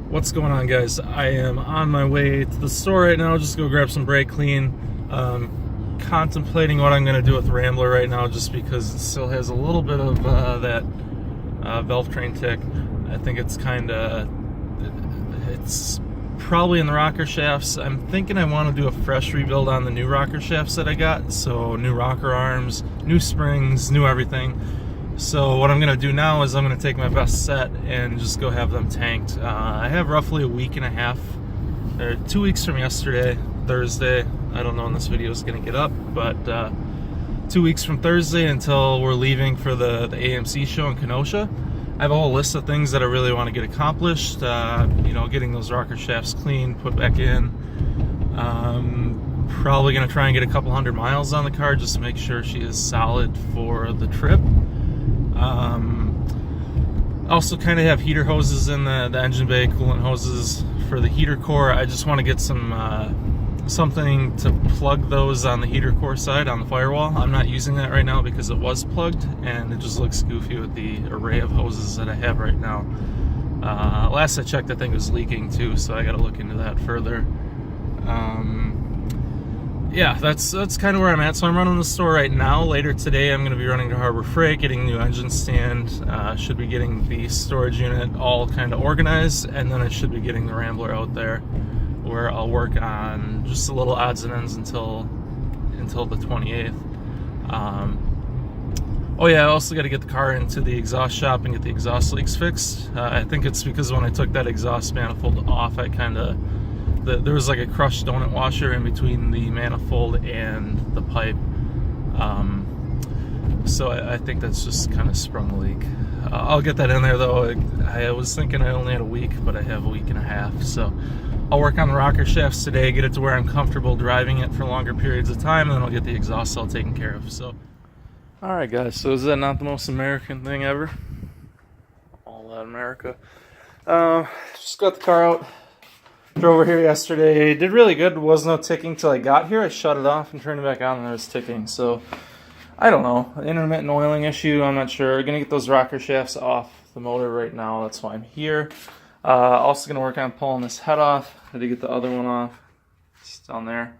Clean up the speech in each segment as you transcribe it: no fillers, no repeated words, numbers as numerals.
What's going on, guys? I am on my way to the store right now, just go grab some brake clean. Contemplating what I'm going to do with the Rambler right now, just because it still has a little bit of that valve train tick. I think it's it's probably in the rocker shafts. I'm thinking I want to do a fresh rebuild on the new rocker shafts that I got. So new rocker arms, new springs, new everything. So what I'm going to do now is I'm going to take my best set and just go have them tanked. I have roughly a week and a half, or 2 weeks from yesterday, Thursday. I don't know when this video is going to get up, but 2 weeks from Thursday until we're leaving for the AMC show in Kenosha. I have a whole list of things that I really want to get accomplished. You know, getting those rocker shafts clean, put back in. Probably going to try and get a couple 100 miles on the car just to make sure she is solid for the trip. Also kind of have heater hoses in the engine bay, coolant hoses for the heater core. I just want to get some something to plug those on the heater core side on the firewall. I'm not using that right now because it was plugged and it just looks goofy with the array of hoses that I have right now. Last I checked, I think it was leaking too, so I got to look into that further. Yeah, that's kind of where I'm at. So I'm running the store right now. Later today, I'm going to be running to Harbor Freight, getting a new engine stand. Should be getting the storage unit all kind of organized, and then I should be getting the Rambler out there, where I'll work on just a little odds and ends until the 28th. Oh yeah, I also got to get the car into the exhaust shop and get the exhaust leaks fixed. I think it's because when I took that exhaust manifold off, there was like a crushed donut washer in between the manifold and the pipe. So I think that's just kind of sprung a leak. I'll get that in there though. I was thinking I only had a week, but I have a week and a half. So I'll work on the rocker shafts today, get it to where I'm comfortable driving it for longer periods of time, and then I'll get the exhaust cell taken care of. So, alright guys, so is that not the most American thing ever? All that America. Just got the car out. Drove over here yesterday, did really good, was no ticking till I got here. I shut it off and turned it back on and there was ticking. So, I don't know, intermittent oiling issue, I'm not sure. Gonna get those rocker shafts off the motor right now, that's why I'm here. Also gonna work on pulling this head off. I did get the other one off, it's down there.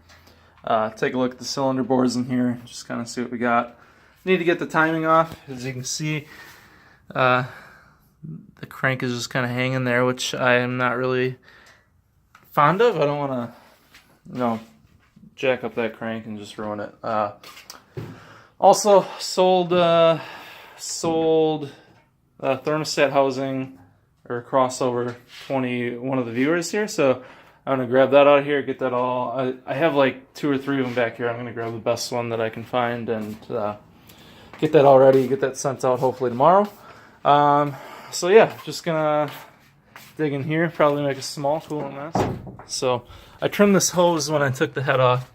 Take a look at the cylinder bores in here, just kind of see what we got. Need to get the timing off, as you can see. The crank is just kind of hanging there, which I am not really fond of. I don't want to, you know, jack up that crank and just ruin it. Also sold thermostat housing or crossover 20 one of the viewers here, so I'm gonna grab that out of here, get that all. I have like 2 or 3 of them back here. I'm gonna grab the best one that I can find and get that all ready, get that sent out hopefully tomorrow. So yeah, just gonna dig in here, probably make a small coolant mess. So I trimmed this hose when I took the head off,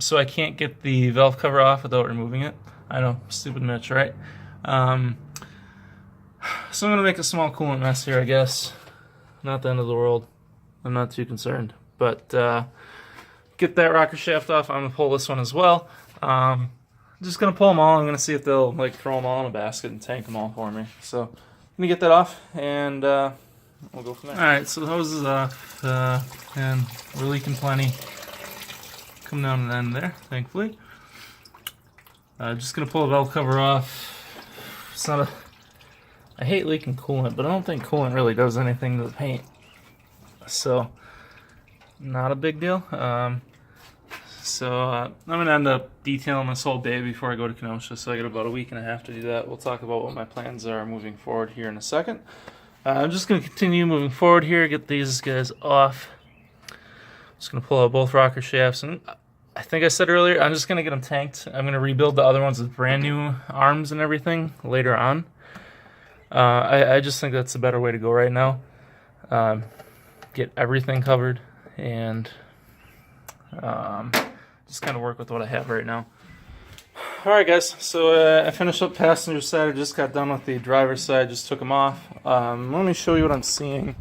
so I can't get the valve cover off without removing it. I know, stupid Mitch, right? So I'm gonna make a small coolant mess here, I guess. Not the end of the world. I'm not too concerned. But get that rocker shaft off. I'm gonna pull this one as well. Just gonna pull them all. I'm gonna see if they'll like throw them all in a basket and tank them all for me. So I'm gonna get that off and we'll go from there. Alright, so the hose is off and we're leaking plenty. Come down to the end there, thankfully. Just gonna pull the valve cover off. It's not I hate leaking coolant, but I don't think coolant really does anything to the paint. So, not a big deal. I'm gonna end up detailing this whole day before I go to Kenosha, so I got about a week and a half to do that. We'll talk about what my plans are moving forward here in a second. I'm just gonna continue moving forward here, get these guys off. Just gonna pull out both rocker shafts, and I think I said earlier, I'm just gonna get them tanked. I'm gonna rebuild the other ones with brand new arms and everything later on. I just think that's a better way to go right now. Get everything covered and just kind of work with what I have right now. Alright guys, so I finished up passenger side. I just got done with the driver's side, just took them off. Let me show you what I'm seeing.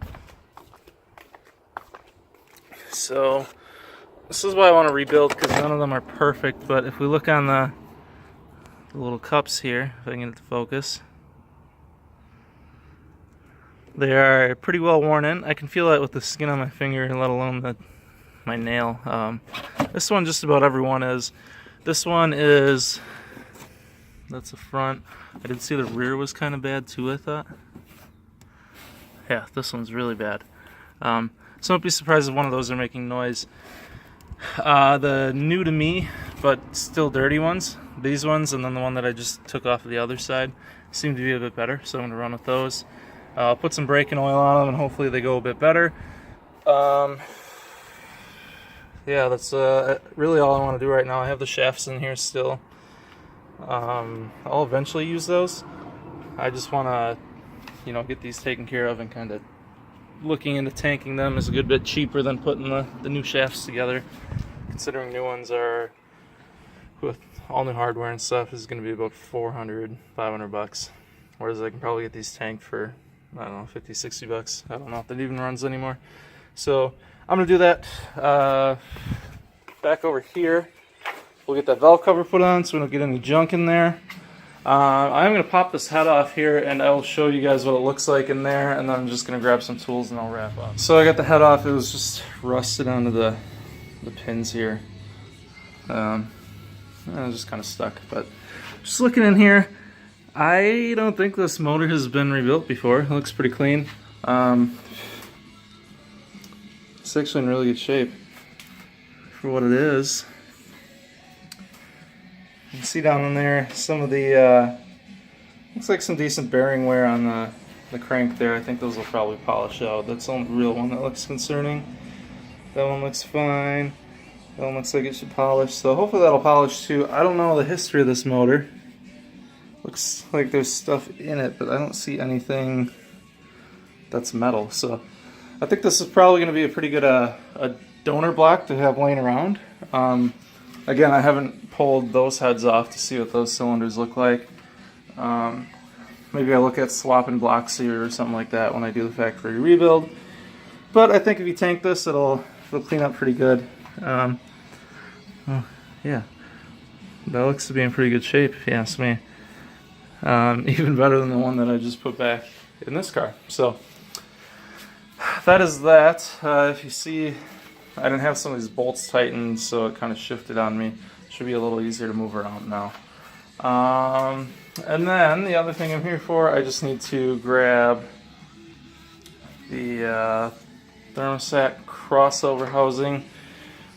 So this is why I want to rebuild, because none of them are perfect, but if we look on the little cups here, if I can get it to focus, They are pretty well worn in. I can feel that with the skin on my finger, let alone my nail. This one, just about everyone is. This one is, that's the front. I did see the rear was kind of bad too, I thought. Yeah, this one's really bad. So don't be surprised if one of those are making noise. The new to me, but still dirty ones, these ones, and then the one that I just took off of the other side, seem to be a bit better, so I'm going to run with those. I'll put some braking oil on them and hopefully they go a bit better. Yeah, that's really all I want to do right now. I have the shafts in here still. I'll eventually use those. I just want to, you know, get these taken care of, and kind of looking into tanking them is a good bit cheaper than putting the new shafts together. Considering new ones are, with all new hardware and stuff, is going to be about $400-500. Whereas I can probably get these tanked for, I don't know, $50-60. I don't know if that even runs anymore. So I'm going to do that. Back over here, we'll get that valve cover put on so we don't get any junk in there. I'm going to pop this head off here, and I will show you guys what it looks like in there, and then I'm just going to grab some tools and I'll wrap up. So I got the head off. It was just rusted onto the pins here. I was just kind of stuck, but just looking in here, I don't think this motor has been rebuilt before. It looks pretty clean. It's actually in really good shape for what it is. You can see down in there some of the, looks like some decent bearing wear on the crank there. I think those will probably polish out. That's the only real one that looks concerning. That one looks fine. That one looks like it should polish. So hopefully that'll polish too. I don't know the history of this motor. Looks like there's stuff in it, but I don't see anything that's metal. So I think this is probably going to be a pretty good a donor block to have laying around. Again, I haven't pulled those heads off to see what those cylinders look like. Maybe I look at swapping blocks here or something like that when I do the factory rebuild. But I think if you tank this, it'll clean up pretty good. Oh, yeah, that looks to be in pretty good shape, if you ask me. Even better than the one that I just put back in this car. So that is that. If you see, I didn't have some of these bolts tightened, so it kind of shifted on me. Should be a little easier to move around now. And then the other thing I'm here for, I just need to grab the thermostat crossover housing.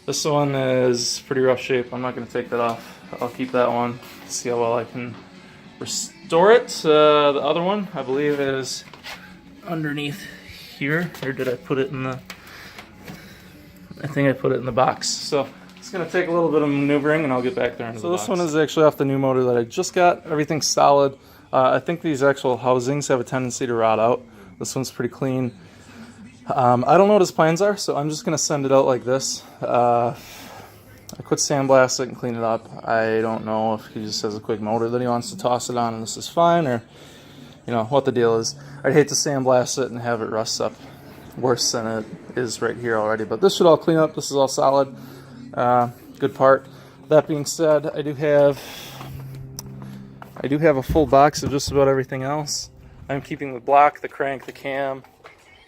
This one is pretty rough shape. I'm not going to take that off. I'll keep that one. See how well I can restore it. The other one, I believe, is underneath here. Or did I put it in the... I think I put it in the box. So it's going to take a little bit of maneuvering, and I'll get back there into the box. So this one is actually off the new motor that I just got. Everything's solid. I think these actual housings have a tendency to rot out. This one's pretty clean. I don't know what his plans are, so I'm just going to send it out like this. I could sandblast it and clean it up. I don't know if he just has a quick motor that he wants to toss it on and this is fine, or you know what the deal is. I'd hate to sandblast it and have it rust up worse than it is right here already, but this should all clean up. This is all solid. Good part. That being said, I do have a full box of just about everything else. I'm keeping the block, the crank, the cam,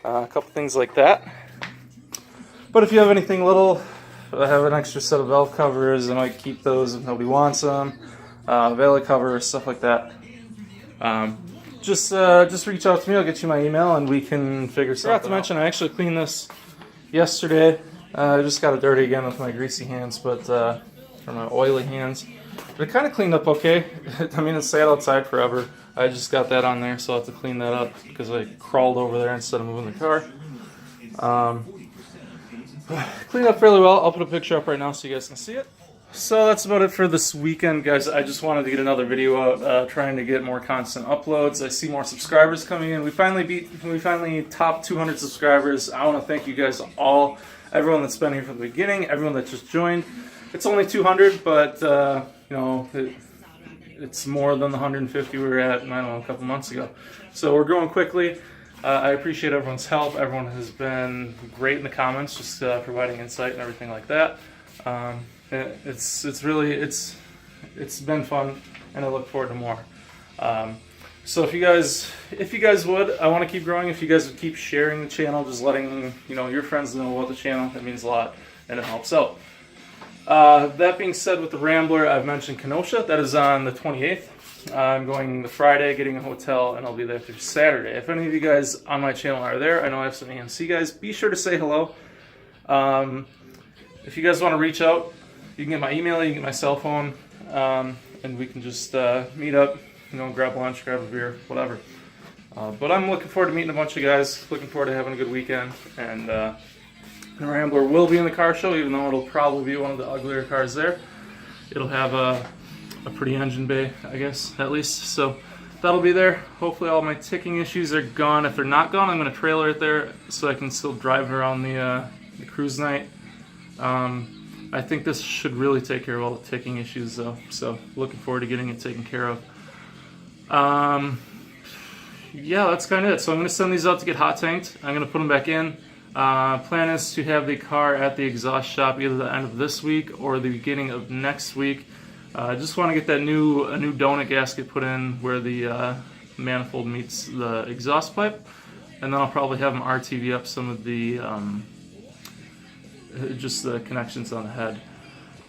a couple things like that. But if you have anything little, I have an extra set of valve covers. I might keep those if nobody wants them. Valley covers, stuff like that. Just reach out to me. I'll get you my email and we can figure something out. Forgot to mention, I actually cleaned this yesterday. I just got it dirty again with my greasy hands, but or my oily hands. But it kind of cleaned up okay. I mean, it sat outside forever. I just got that on there, so I'll have to clean that up because I crawled over there instead of moving the car. Cleaned up fairly well. I'll put a picture up right now so you guys can see it. So that's about it for this weekend, guys. I just wanted to get another video out, trying to get more constant uploads. I see more subscribers coming in. We finally topped 200 subscribers. I want to thank you guys all, everyone that's been here from the beginning, everyone that just joined. It's only 200, but you know, it's more than the 150 we were at, I don't know, a couple months ago. So we're growing quickly. I appreciate everyone's help. Everyone has been great in the comments, just providing insight and everything like that. It's been fun, and I look forward to more. So if you guys would, I want to keep growing. If you guys would keep sharing the channel, just letting your friends know about the channel, that means a lot and it helps out. That being said, with the Rambler, I've mentioned Kenosha. That is on the 28th. I'm going the Friday, getting a hotel, and I'll be there through Saturday. If any of you guys on my channel are there, I know I have some AMC guys, be sure to say hello. If you guys want to reach out, you can get my email, you can get my cell phone, and we can just meet up. Grab lunch, grab a beer, whatever. But I'm looking forward to meeting a bunch of guys, looking forward to having a good weekend, and the Rambler will be in the car show, even though it'll probably be one of the uglier cars there. It'll have a pretty engine bay, I guess, at least, so that'll be there. Hopefully all my ticking issues are gone. If they're not gone, I'm going to trailer it there so I can still drive around the cruise night. I think this should really take care of all the ticking issues, though, so looking forward to getting it taken care of. Yeah, that's kind of it. So I'm going to send these out to get hot tanked. I'm going to put them back in. Plan is to have the car at the exhaust shop either the end of this week or the beginning of next week. I just want to get that a new donut gasket put in where the manifold meets the exhaust pipe, and then I'll probably have them RTV up some of the just the connections on the head.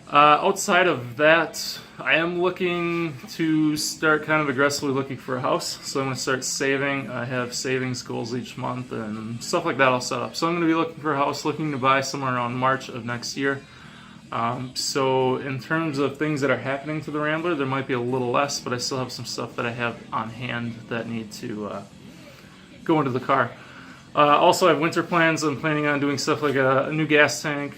Outside of that, I am looking to start kind of aggressively looking for a house, so I'm going to start saving. I have savings goals each month and stuff like that I'll set up. So I'm going to be looking for a house, looking to buy somewhere around March of next year. So in terms of things that are happening to the Rambler, there might be a little less, but I still have some stuff that I have on hand that need to go into the car. Also, I have winter plans. I'm planning on doing stuff like a new gas tank.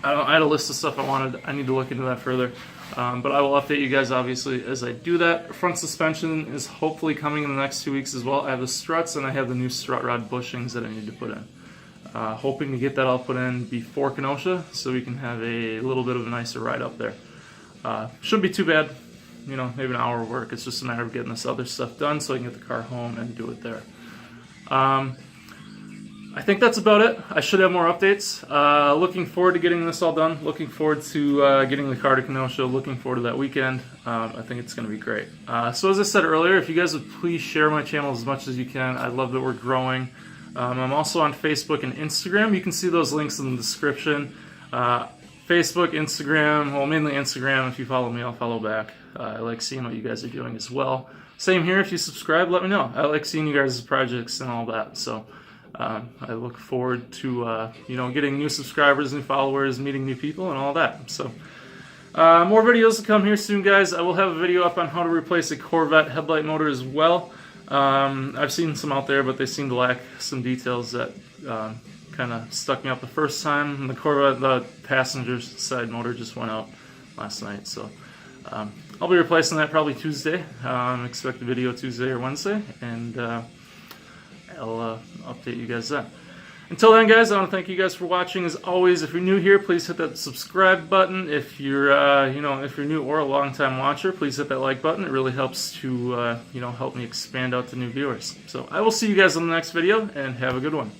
I had a list of stuff I need to look into that further. But I will update you guys, obviously, as I do that. Front suspension is hopefully coming in the next 2 weeks as well. I have the struts, and I have the new strut rod bushings that I need to put in. Hoping to get that all put in before Kenosha, so we can have a little bit of a nicer ride up there. Shouldn't be too bad. Maybe an hour of work. It's just a matter of getting this other stuff done so I can get the car home and do it there. I think that's about it. I should have more updates. Looking forward to getting this all done. Looking forward to getting the car to Kenosha. Looking forward to that weekend. I think it's going to be great. So as I said earlier, if you guys would please share my channel as much as you can. I love that we're growing. I'm also on Facebook and Instagram. You can see those links in the description. Facebook, Instagram, well, mainly Instagram. If you follow me, I'll follow back. I like seeing what you guys are doing as well. Same here. If you subscribe, let me know. I like seeing you guys' projects and all that. So I look forward to getting new subscribers, new followers, meeting new people, and all that. So more videos to come here soon, guys. I will have a video up on how to replace a Corvette headlight motor as well. I've seen some out there, but they seem to lack some details that kind of stuck me up the first time. The Corvette, the passenger side motor just went out last night, so I'll be replacing that probably Tuesday. Expect a video Tuesday or Wednesday, and I'll update you guys then. Until then, guys, I want to thank you guys for watching. As always, if you're new here, please hit that subscribe button. If you're, if you're new or a long-time watcher, please hit that like button. It really helps to, help me expand out to new viewers. So I will see you guys on the next video, and have a good one.